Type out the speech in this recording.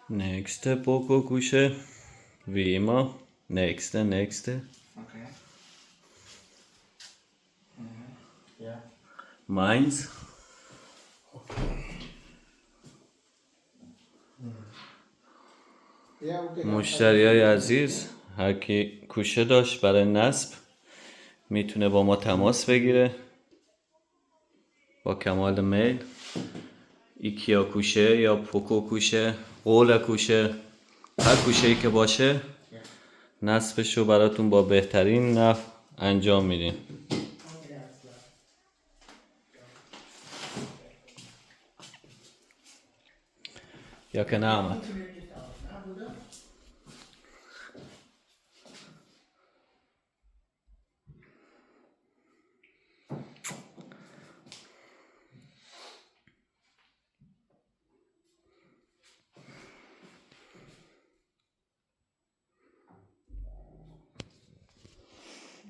Nächste Poco-Kusche. Wie immer. Nächste. Okay. Ja. Meins. مشتریای عزیز، هر کی کوشه داشت برای نصب میتونه با ما تماس بگیره با کمال میل. ایکیا کوشه یا پوکو کوشه، قول کوشه، هر کوشه ای که باشه نصبش رو براتون با بهترین نحو انجام میدیم. یا که نه احمد؟